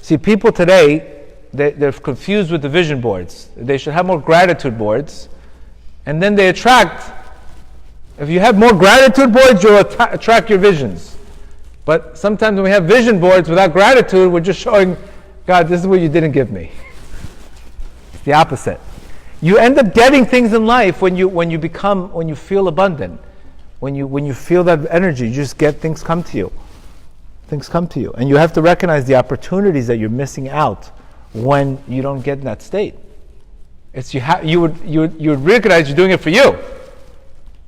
Speaker 1: See, people today, they're confused with the vision boards. They should have more gratitude boards. And then they attract. If you have more gratitude boards, you'll attract your visions. But sometimes when we have vision boards without gratitude, we're just showing, God, this is what you didn't give me. It's the opposite. You end up getting things in life when you feel abundant. When you feel that energy, you just get things come to you. Things come to you. And you have to recognize the opportunities that you're missing out when you don't get in that state. It's you would recognize you're doing it for you.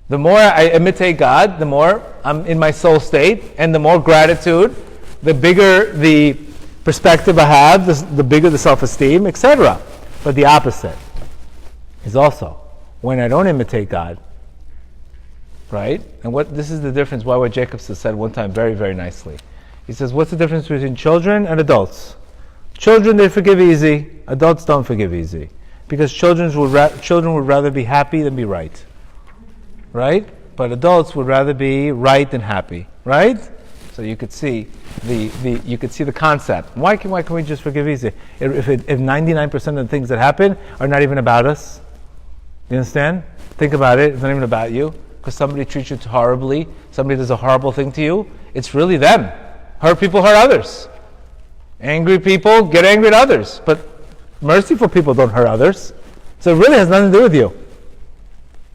Speaker 1: The more I imitate God, the more I'm in my soul state, and the more gratitude, the bigger the perspective I have, the bigger the self-esteem, etc. But the opposite is also when I don't imitate God, right? And this is the difference, what Jacobson said one time very, very nicely. He says, what's the difference between children and adults? Children, they forgive easy. Adults don't forgive easy. Because children would rather be happy than be right. Right? But adults would rather be right than happy. Right? So you could see the concept. Why can we just forgive easy? If 99% of the things that happen are not even about us. You understand? Think about it. It's not even about you. Because somebody treats you horribly, somebody does a horrible thing to you, it's really them. Hurt people hurt others. Angry people get angry at others. But merciful people don't hurt others. So it really has nothing to do with you.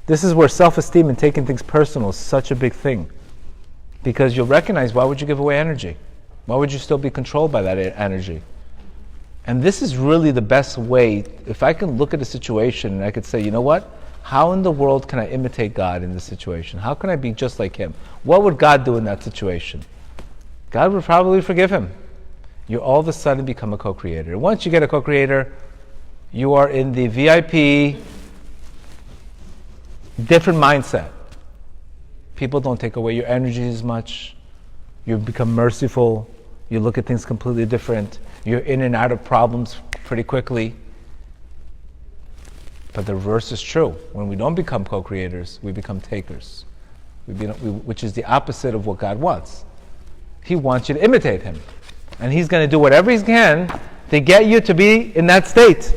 Speaker 1: This is where self-esteem and taking things personal is such a big thing. Because you'll recognize, why would you give away energy? Why would you still be controlled by that energy? And this is really the best way. If I can look at a situation and I could say, you know what? How in the world can I imitate God in this situation? How can I be just like Him? What would God do in that situation? God would probably forgive him. You all of a sudden become a co-creator. And once you get a co-creator, you are in the VIP, different mindset. People don't take away your energy as much. You become merciful. You look at things completely different. You're in and out of problems pretty quickly. But the reverse is true. When we don't become co-creators, we become takers, which is the opposite of what God wants. He wants you to imitate Him. And He's going to do whatever He can to get you to be in that state.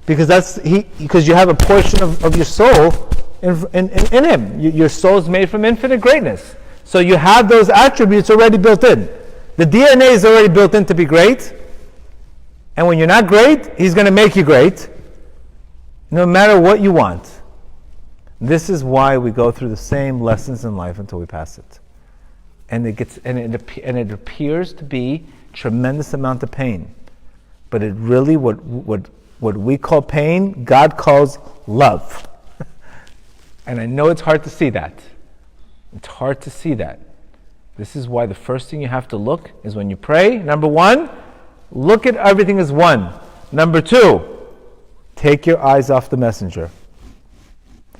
Speaker 1: Because you have a portion of your soul in Him. Your soul is made from infinite greatness. So you have those attributes already built in. The DNA is already built in to be great. And when you're not great, He's going to make you great, no matter what you want. This is why we go through the same lessons in life until we pass it. And it appears to be tremendous amount of pain. But it really, what we call pain, God calls love. And I know it's hard to see that. It's hard to see that. This is why the first thing you have to look is when you pray. Number one, look at everything as one. Number two, take your eyes off the messenger.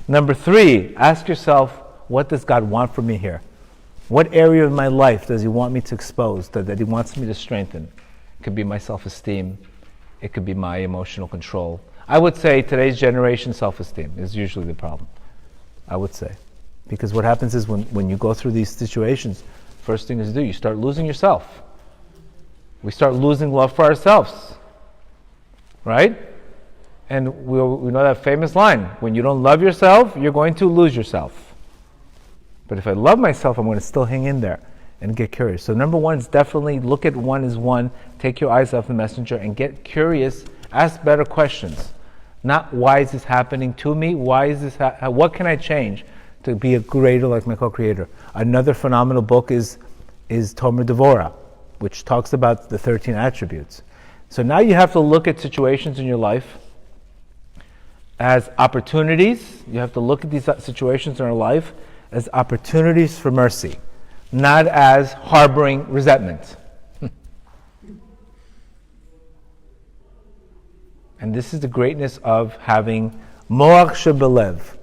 Speaker 1: Number three, ask yourself, what does God want from me here? What area of my life does He want me to expose, that He wants me to strengthen? It could be my self-esteem. It could be my emotional control. I would say today's generation, self-esteem is usually the problem. I would say. Because what happens is when you go through these situations, first thing is to do, you start losing yourself. We start losing love for ourselves. Right? And we know that famous line, when you don't love yourself, you're going to lose yourself. But if I love myself, I'm going to still hang in there and get curious. So number one is definitely look at one as one, take your eyes off the messenger and get curious, ask better questions. Not why is this happening to me, why is this, what can I change to be a greater like my co-creator. Another phenomenal book is Tomer Devorah, which talks about the 13 attributes. So now you have to look at situations in your life as opportunities. You have to look at these situations in our life as opportunities for mercy, not as harboring resentment. And this is the greatness of having moach shebelev,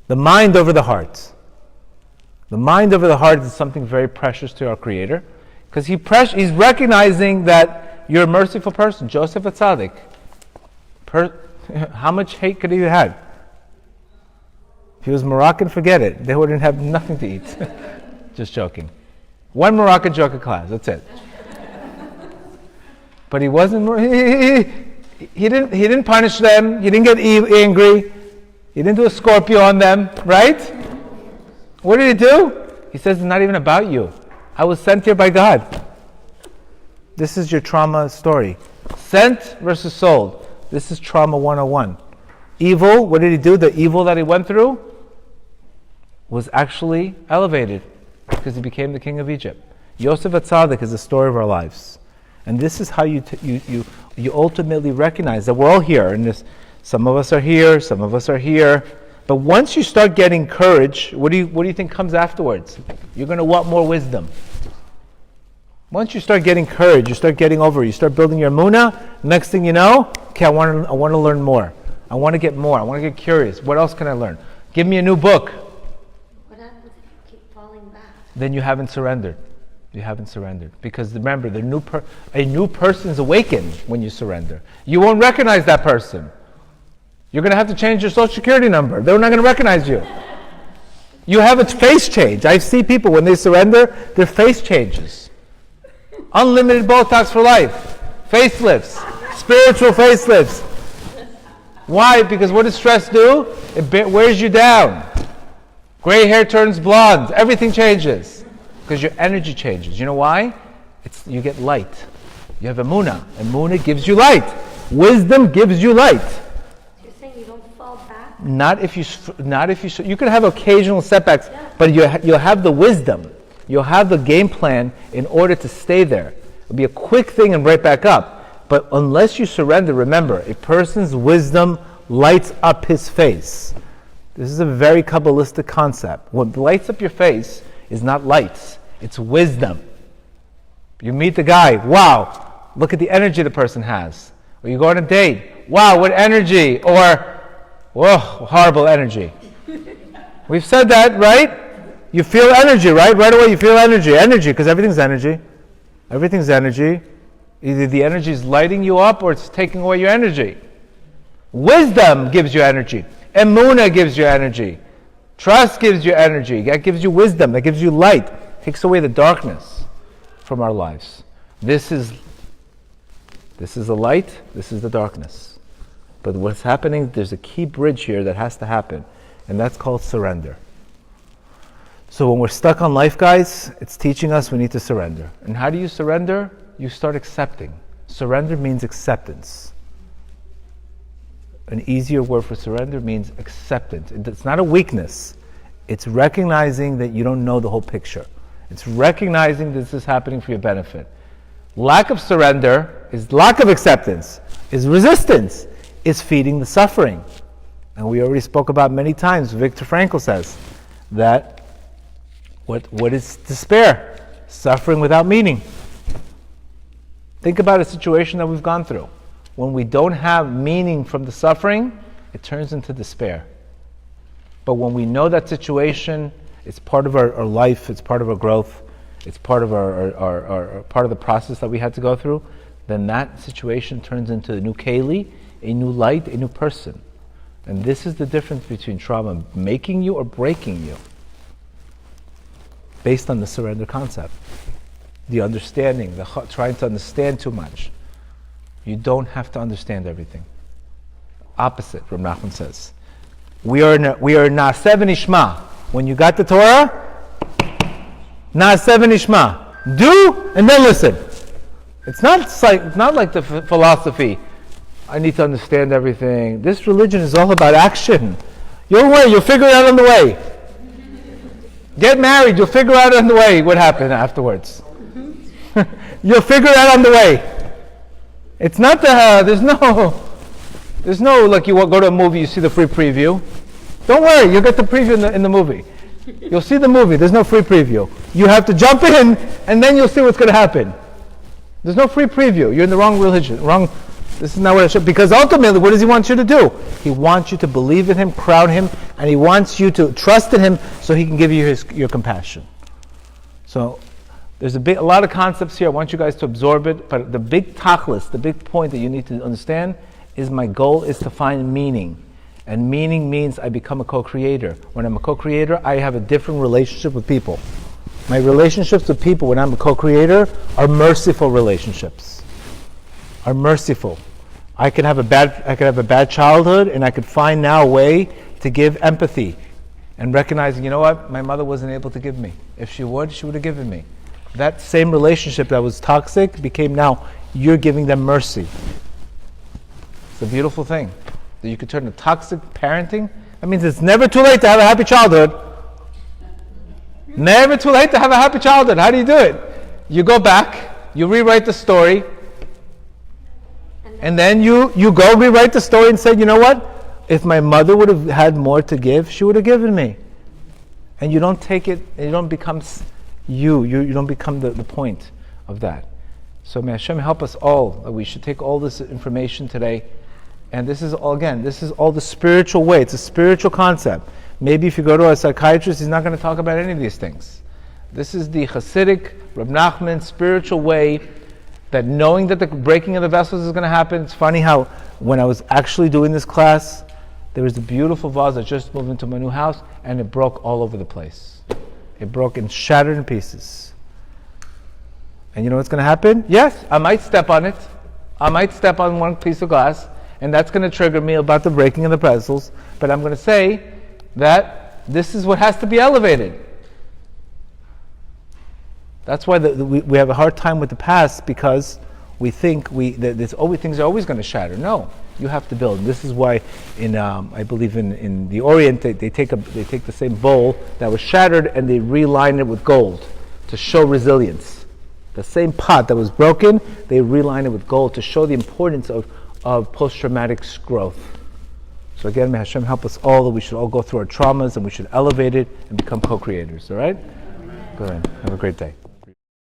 Speaker 1: the mind over the heart. The mind over the heart is something very precious to our Creator, because he's recognizing that you're a merciful person. Joseph Atzadik. How much hate could he have had? If he was Moroccan, forget it. They wouldn't have nothing to eat. Just joking. One Moroccan joke a class, that's it. But he wasn't. He didn't punish them. He didn't get angry. He didn't do a Scorpio on them, right? What did he do? He says, it's not even about you. I was sent here by God. This is your trauma story. Sent versus sold. This is trauma 101. Evil, what did he do? The evil that he went through was actually elevated because he became the king of Egypt. Yosef HaTzadik is the story of our lives. And this is how you ultimately recognize that we're all here. And some of us are here, some of us are here. But once you start getting courage, what do you think comes afterwards? You're going to want more wisdom. Once you start getting courage, you start getting over, you start building your emunah, next thing you know, okay, I want to learn more. I want to get more. I want to get curious. What else can I learn? Give me a new book.
Speaker 3: What happens if you keep falling back?
Speaker 1: Then you haven't surrendered. You haven't surrendered. Because remember, a new person is awakened when you surrender. You won't recognize that person. You're going to have to change your social security number. They're not going to recognize you. You have a face change. I see people, when they surrender, their face changes. Unlimited Botox for life. Facelifts. Spiritual facelifts. Why? Because what does stress do? It wears you down. Gray hair turns blonde. Everything changes. Because your energy changes. You know why? You get light. You have emunah. Emunah gives you light. Wisdom gives you light.
Speaker 3: You're saying you don't fall back?
Speaker 1: Not if you can have occasional setbacks, but you'll have the wisdom. You'll have the game plan in order to stay there. It'll be a quick thing and right back up. But unless you surrender, remember, a person's wisdom lights up his face. This is a very Kabbalistic concept. What lights up your face is not lights, it's wisdom. You meet the guy, wow, look at the energy the person has. Or you go on a date, wow, what energy, or, whoa, horrible energy. We've said that, right? You feel energy, right? Right away you feel energy. Energy, because everything's energy. Everything's energy. Either the energy is lighting you up or it's taking away your energy. Wisdom gives you energy. Emunah gives you energy. Trust gives you energy. That gives you wisdom. That gives you light. Takes away the darkness from our lives. This is the light. This is the darkness. But what's happening, there's a key bridge here that has to happen. And that's called surrender. So when we're stuck on life, guys, it's teaching us we need to surrender. And how do you surrender? You start accepting. Surrender means acceptance. An easier word for surrender means acceptance. It's not a weakness. It's recognizing that you don't know the whole picture. It's recognizing this is happening for your benefit. Lack of surrender is lack of acceptance, is resistance, is feeding the suffering. And we already spoke about many times, Viktor Frankl says, that what is despair? Suffering without meaning. Think about a situation that we've gone through. When we don't have meaning from the suffering, it turns into despair. But when we know that situation, it's part of our life, it's part of our growth, it's part of our part of the process that we had to go through, then that situation turns into a new keli, a new light, a new person. And this is the difference between trauma making you or breaking you, based on the surrender concept. The understanding, trying to understand too much. You don't have to understand everything. Opposite, Rav Nachman says. We are na'aseh v'nishma. When you got the Torah, na'aseh v'nishma. Do and then listen. It's not like the philosophy. I need to understand everything. This religion is all about action. You'll figure it out on the way. Get married, you'll figure out on the way what happened afterwards. You'll figure it out on the way. It's not there's no like you go to a movie, you see the free preview. Don't worry, you'll get the preview in the movie. You'll see the movie, there's no free preview. You have to jump in and then you'll see what's going to happen. There's no free preview. You're in the wrong religion. This is not what I should. Because ultimately, what does he want you to do? He wants you to believe in him, crown him, and he wants you to trust in him so he can give you your compassion. So there's a lot of concepts here. I want you guys to absorb it. But the big tachlis, the big point that you need to understand is my goal is to find meaning. And meaning means I become a co-creator. When I'm a co-creator, I have a different relationship with people. My relationships with people when I'm a co-creator are merciful relationships. Are merciful. I could have a bad childhood, and I could find now a way to give empathy and recognizing, you know what, my mother wasn't able to give me. If she would have given me. That same relationship that was toxic became now you're giving them mercy. It's a beautiful thing. that you could turn to toxic parenting, that means it's never too late to have a happy childhood. Never too late to have a happy childhood. How do you do it? You go back, you rewrite the story, and then you go rewrite the story and say, you know what? If my mother would have had more to give, she would have given me. And you don't take it, and you don't become you don't become the point of that. So may Hashem help us all, that we should take all this information today. And this is all the spiritual way. It's a spiritual concept. Maybe if you go to a psychiatrist, he's not going to talk about any of these things. This is the Hasidic, Reb Nachman, spiritual way, that knowing that the breaking of the vessels is going to happen. It's funny how when I was actually doing this class, there was a beautiful vase that just moved into my new house, and it broke all over the place. It broke and shattered in pieces. And you know what's going to happen? Yes, I might step on it. I might step on one piece of glass, and that's going to trigger me about the breaking of the vessels. But I'm going to say that this is what has to be elevated. That's why we have a hard time with the past, because we think things are always going to shatter. No, you have to build. This is why, I believe in the Orient, they take the same bowl that was shattered and they reline it with gold to show resilience. The same pot that was broken, they reline it with gold to show the importance of post-traumatic growth. So again, may Hashem help us all, that we should all go through our traumas and we should elevate it and become co-creators. All right? Go ahead. Have a great day.